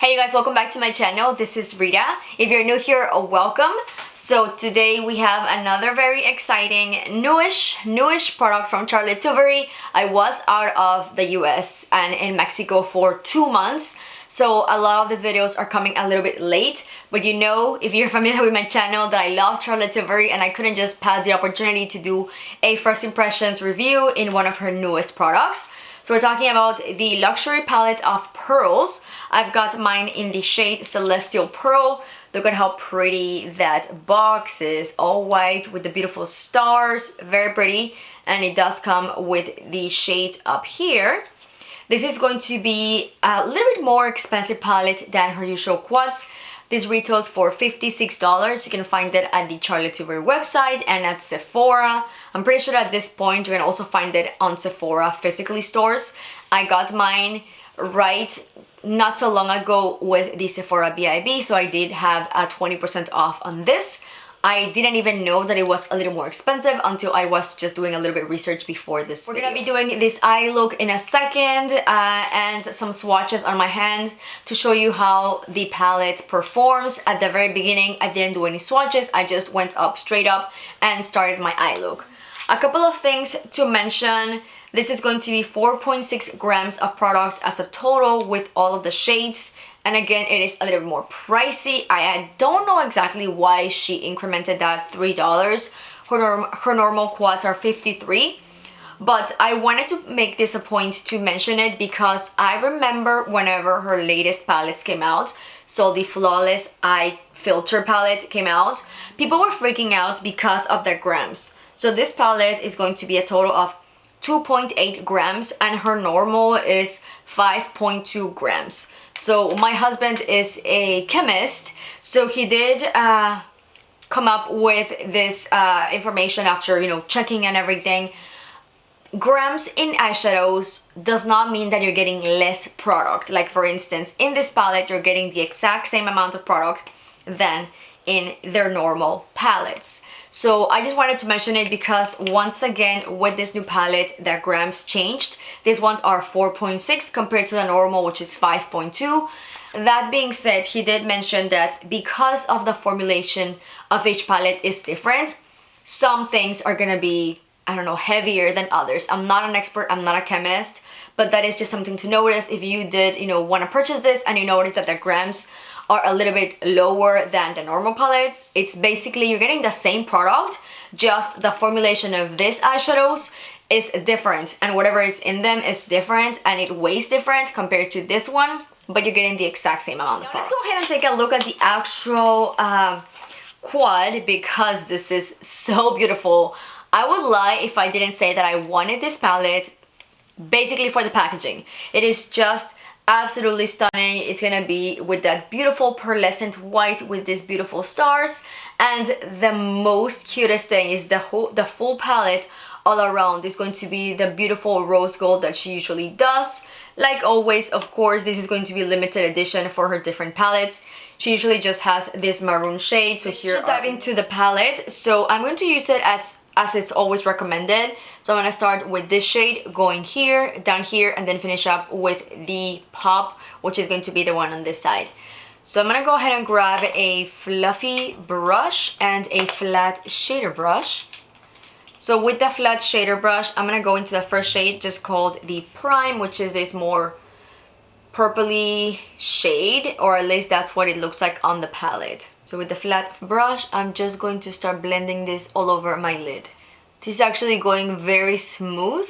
Hey you guys, welcome back to my channel. This is Rita. If you're new here, welcome. So today we have another very exciting newish product from Tilbury. I was out of the US and in Mexico for 2 months. So a lot of these videos are coming a little bit late, but you know, if you're familiar with my channel, that I love Tilbury and I couldn't just pass the opportunity to do a first impressions review in one of her newest products. So we're talking about the luxury palette of pearls. I've got mine in the shade Celestial Pearl. Look at how pretty that box is, all white with the beautiful stars, very pretty. And it does come with the shade up here. This is going to be a little bit more expensive palette than her usual quads. This retails for $56. You can find it at the Tilbury website and at Sephora. I'm pretty sure at this point you can also find it on Sephora physically stores. I got mine right not so long ago with the Sephora BIB, so I did have a 20% off on this. I didn't even know that it was a little more expensive until I was just doing a little bit of research before this video. We're gonna be doing this eye look in a second and some swatches on my hand to show you how the palette performs. At the very beginning, I didn't do any swatches. I just went up straight up and started my eye look. A couple of things to mention. This is going to be 4.6 grams of product as a total with all of the shades. And again, it is a little more pricey. I don't know exactly why she incremented that $3. Her normal quads are $53. But I wanted to make this a point to mention it because I remember whenever her latest palettes came out, so the Flawless Eye Filter palette came out, people were freaking out because of their grams. So this palette is going to be a total of 2.8 grams and her normal is 5.2 grams. So my husband is a chemist, so he did come up with this information after, you know, checking and everything. Grams in eyeshadows does not mean that you're getting less product. Like for instance, in this palette, you're getting the exact same amount of product than in their normal palettes. So I just wanted to mention it because once again with this new palette their grams changed. These ones are 4.6 compared to the normal, which is 5.2. That being said, he did mention that because of the formulation of each palette is different, some things are gonna be, I don't know, heavier than others. I'm not an expert, I'm not a chemist, but that is just something to notice if you did, you know, want to purchase this and you notice that the grams are a little bit lower than the normal palettes. It's basically you're getting the same product, just the formulation of these eyeshadows is different and whatever is in them is different and it weighs different compared to this one, but you're getting the exact same amount of product. Let's go ahead and take a look at the actual quad because this is so beautiful. I would lie if I didn't say that I wanted this palette basically for the packaging. It is just absolutely stunning. It's gonna be with that beautiful pearlescent white with these beautiful stars, and the most cutest thing is the full palette all around is going to be the beautiful rose gold that she usually does. Like always, of course, this is going to be limited edition for her different palettes. She usually just has this maroon shade. So here, just dive into the palette. So I'm going to use it as it's always recommended. So I'm gonna start with this shade, going here, down here, and then finish up with the pop, which is going to be the one on this side. So I'm gonna go ahead and grab a fluffy brush and a flat shader brush. So with the flat shader brush, I'm gonna go into the first shade, just called the Prime, which is this more purpley shade, or at least that's what it looks like on the palette. So with the flat brush, I'm just going to start blending this all over my lid. This is actually going very smooth,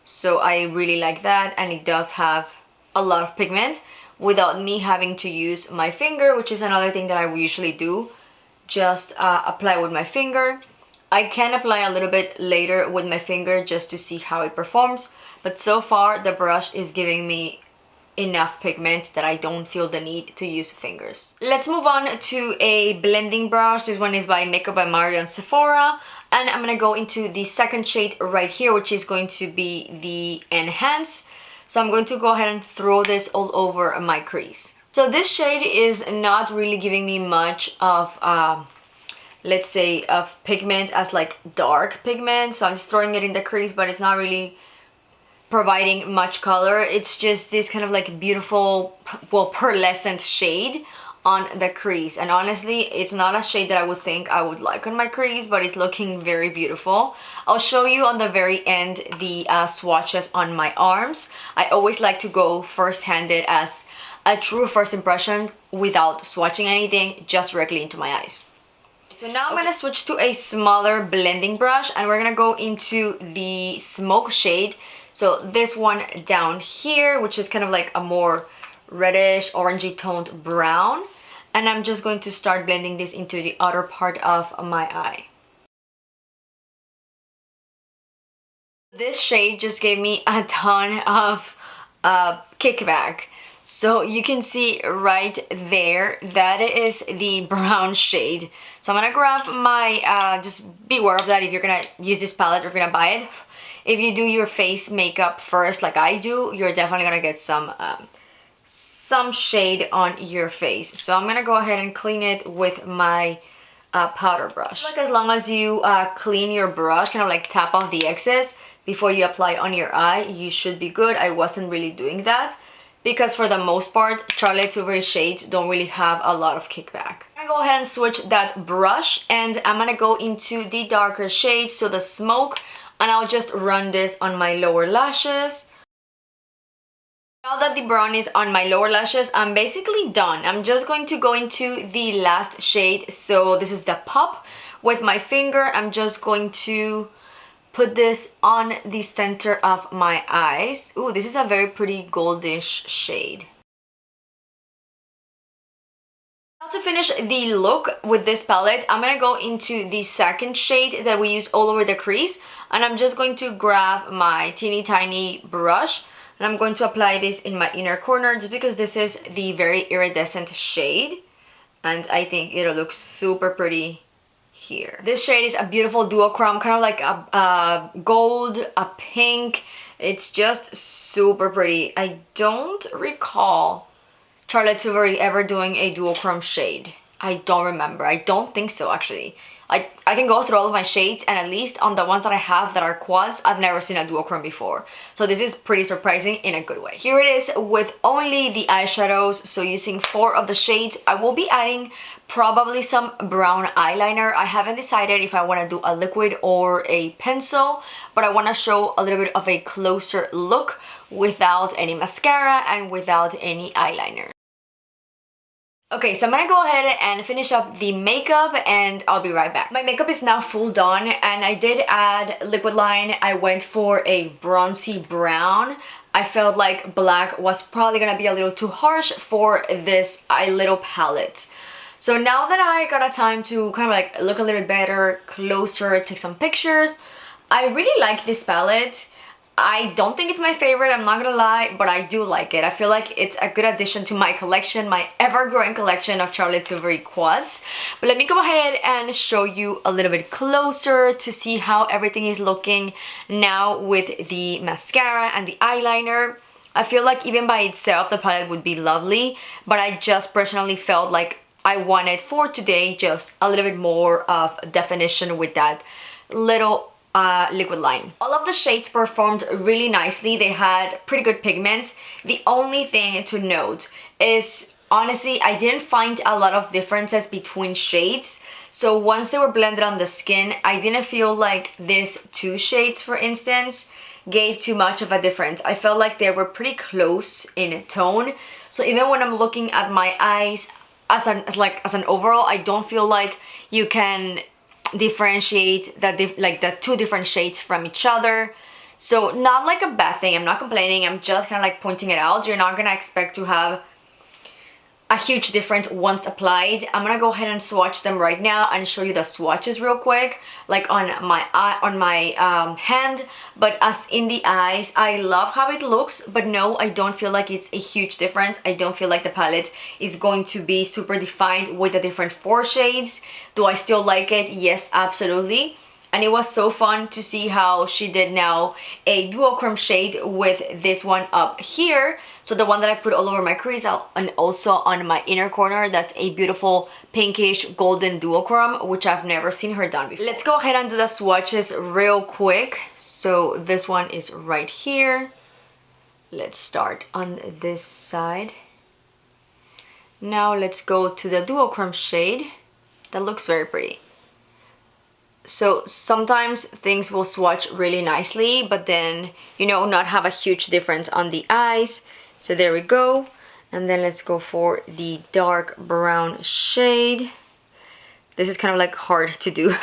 so I really like that, and it does have a lot of pigment without me having to use my finger, which is another thing that I usually do. Just apply with my finger. I can apply a little bit later with my finger just to see how it performs, but so far the brush is giving me enough pigment that I don't feel the need to use fingers. Let's move on to a blending brush. This one is by Makeup by Mario and Sephora, and I'm gonna go into the second shade right here, which is going to be the Enhance. So I'm going to go ahead and throw this all over my crease. So this shade is not really giving me much of let's say of pigment as like dark pigment, so I'm just throwing it in the crease, but it's not really providing much color. It's just this kind of like beautiful, well, pearlescent shade on the crease, and honestly it's not a shade that I would think I would like on my crease, but it's looking very beautiful. I'll show you on the very end the swatches on my arms. I always like to go first-handed as a true first impression without swatching anything, just directly into my eyes. So now I'm gonna switch to a smaller blending brush, and we're gonna go into the smoke shade. So this one down here, which is kind of like a more reddish orangey toned brown, and I'm just going to start blending this into the outer part of my eye. This shade just gave me a ton of kickback. So you can see right there, that is the brown shade. So I'm gonna grab my, just be aware of that if you're gonna use this palette or if you're gonna buy it. If you do your face makeup first like I do, you're definitely gonna get some shade on your face. So I'm gonna go ahead and clean it with my powder brush. Like, as long as you clean your brush, kind of like tap off the excess before you apply on your eye, you should be good. I wasn't really doing that because for the most part, Charlotte Tilbury shades don't really have a lot of kickback. I'm gonna go ahead and switch that brush, and I'm gonna go into the darker shades, so the smoke, and I'll just run this on my lower lashes. Now that the brown is on my lower lashes, I'm basically done. I'm just going to go into the last shade. So this is the Pop. With my finger, I'm just going to put this on the center of my eyes. Ooh, this is a very pretty goldish shade. Now to finish the look with this palette, I'm gonna go into the second shade that we use all over the crease, and I'm just going to grab my teeny tiny brush, and I'm going to apply this in my inner corner just because this is the very iridescent shade, and I think it'll look super pretty here. This shade is a beautiful duochrome, kind of like a gold, a pink. It's just super pretty. I don't recall Charlotte Tilbury ever doing a duochrome shade. I don't remember. I don't think so, actually. I can go through all of my shades, and at least on the ones that I have that are quads, I've never seen a duochrome before. So this is pretty surprising in a good way. Here it is with only the eyeshadows, so using 4 of the shades. I will be adding probably some brown eyeliner. I haven't decided if I want to do a liquid or a pencil, but I want to show a little bit of a closer look without any mascara and without any eyeliner. Okay, so I'm gonna go ahead and finish up the makeup, and I'll be right back. My makeup is now full done, and I did add liquid line. I went for a bronzy brown. I felt like black was probably gonna be a little too harsh for this eye little palette. So now that I got a time to kind of like look a little bit better, closer, take some pictures, I really like this palette. I don't think it's my favorite, I'm not gonna lie, but I do like it. I feel like it's a good addition to my collection, my ever-growing collection of Charlotte Tilbury quads. But let me go ahead and show you a little bit closer to see how everything is looking now with the mascara and the eyeliner. I feel like even by itself, the palette would be lovely, but I just personally felt like I wanted for today just a little bit more of definition with that little liquid line. All of the shades performed really nicely. They had pretty good pigment. The only thing to note is, honestly, I didn't find a lot of differences between shades. So once they were blended on the skin, I didn't feel like these 2 shades, for instance, gave too much of a difference. I felt like they were pretty close in tone. So even when I'm looking at my eyes as an overall, I don't feel like you can differentiate the 2 different shades from each other. So not like a bad thing, I'm not complaining, I'm just kind of like pointing it out. You're not gonna expect to have a huge difference once applied. I'm gonna go ahead and swatch them right now and show you the swatches real quick, like on my eye, on my hand. But as in the eyes, I love how it looks, but no, I don't feel like it's a huge difference. I don't feel like the palette is going to be super defined with the different 4 shades. Do I still like it? Yes, absolutely. And it was so fun to see how she did now a duochrome shade with this one up here. So the one that I put all over my crease and also on my inner corner, that's a beautiful pinkish golden duochrome, which I've never seen her done before. Let's go ahead and do the swatches real quick. So this one is right here. Let's start on this side. Now let's go to the duochrome shade. That looks very pretty. So sometimes things will swatch really nicely, but then, you know, not have a huge difference on the eyes. So there we go. And then let's go for the dark brown shade. This is kind of like hard to do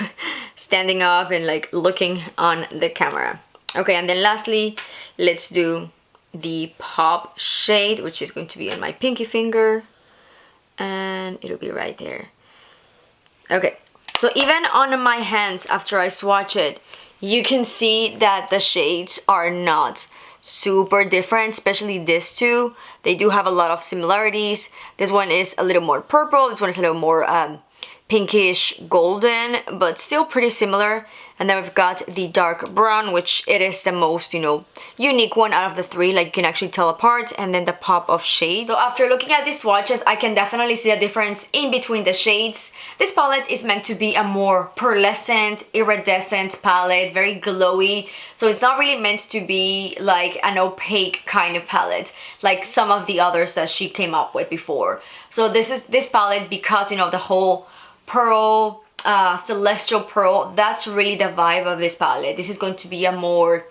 standing up and like looking on the camera. Okay, and then lastly, let's do the pop shade, which is going to be on my pinky finger, and it'll be right there. Okay, so even on my hands after I swatch it, you can see that the shades are not super different, especially these two. They do have a lot of similarities. This one is a little more purple, this one is a little more pinkish golden, but still pretty similar. And then we've got the dark brown, which it is the most, you know, unique one out of the three, like you can actually tell apart, and then the pop of shades. So after looking at these swatches, I can definitely see a difference in between the shades. This palette is meant to be a more pearlescent, iridescent palette, very glowy. So it's not really meant to be like an opaque kind of palette, like some of the others that she came up with before. So this palette, because, you know, the whole pearl, celestial pearl, that's really the vibe of this palette. This is going to be a more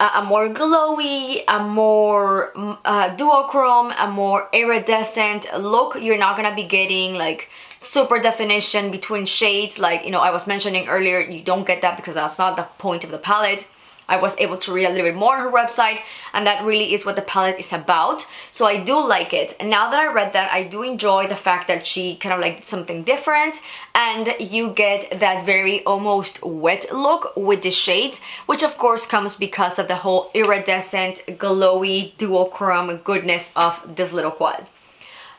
glowy, a more duochrome, a more iridescent look. You're not gonna be getting like super definition between shades, like, you know, I was mentioning earlier. You don't get that because that's not the point of the palette. I was able to read a little bit more on her website, and that really is what the palette is about. So I do like it. And now that I read that, I do enjoy the fact that she kind of like something different, and you get that very almost wet look with the shades, which of course comes because of the whole iridescent, glowy, duochrome goodness of this little quad.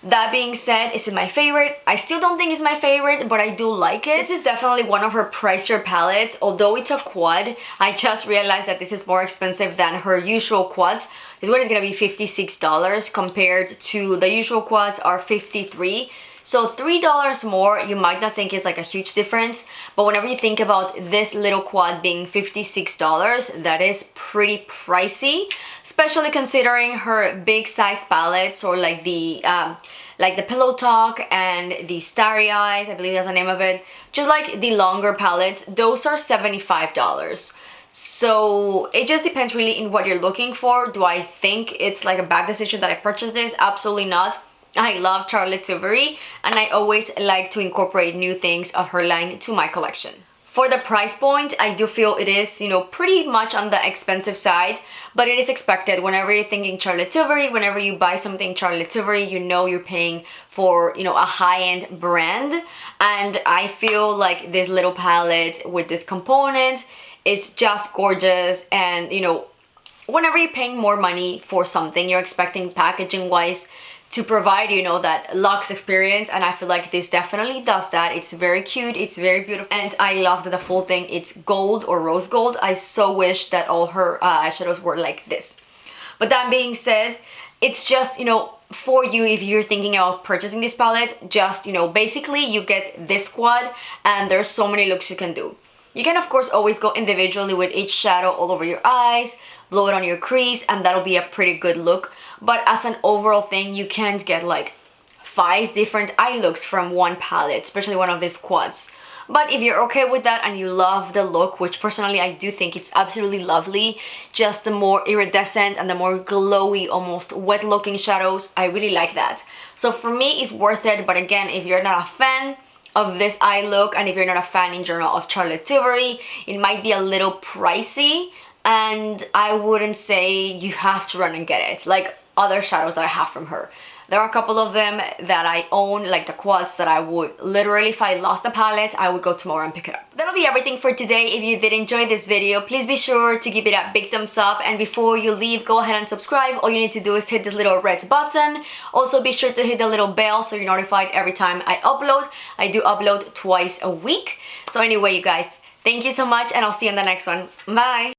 That being said, is it my favorite? I still don't think it's my favorite, but I do like it. This is definitely one of her pricier palettes. Although it's a quad, I just realized that this is more expensive than her usual quads. This one is gonna be $56 compared to the usual quads are $53. So $3 more, you might not think it's like a huge difference, but whenever you think about this little quad being $56, that is pretty pricey, especially considering her big size palettes, or like the Pillow Talk and the Starry Eyes, I believe that's the name of it, just like the longer palettes, those are $75. So it just depends really in what you're looking for. Do I think it's like a bad decision that I purchased this? Absolutely not. I love Charlotte Tilbury, and I always like to incorporate new things of her line to my collection. For the price point, I do feel it is, you know, pretty much on the expensive side, but it is expected. Whenever you're thinking Charlotte Tilbury, whenever you buy something Charlotte Tilbury, you know you're paying for, you know, a high-end brand. And I feel like this little palette with this component is just gorgeous. And, you know, whenever you're paying more money for something, you're expecting packaging-wise to provide, you know, that luxe experience, and I feel like this definitely does that. It's very cute, it's very beautiful, and I love that the full thing, it's gold or rose gold. I so wish that all her eyeshadows were like this. But that being said, it's just, you know, for you, if you're thinking about purchasing this palette, just, you know, basically you get this quad, and there's so many looks you can do. You can of course always go individually with each shadow all over your eyes, blow it on your crease, and that'll be a pretty good look. But as an overall thing, you can't get like 5 different eye looks from one palette, especially one of these quads. But if you're okay with that and you love the look, which personally I do think it's absolutely lovely, just the more iridescent and the more glowy, almost wet looking shadows, I really like that. So for me, it's worth it. But again, if you're not a fan of this eye look, and if you're not a fan in general of Charlotte Tilbury, it might be a little pricey, and I wouldn't say you have to run and get it like other shadows that I have from her. There are a couple of them that I own, like the quads, that I would literally, if I lost a palette, I would go tomorrow and pick it up. That'll be everything for today. If you did enjoy this video, please be sure to give it a big thumbs up, and before you leave, go ahead and subscribe. All you need to do is hit this little red button. Also be sure to hit the little bell so you're notified every time I upload. I do upload twice a week. So anyway, you guys, thank you so much, and I'll see you in the next one. Bye!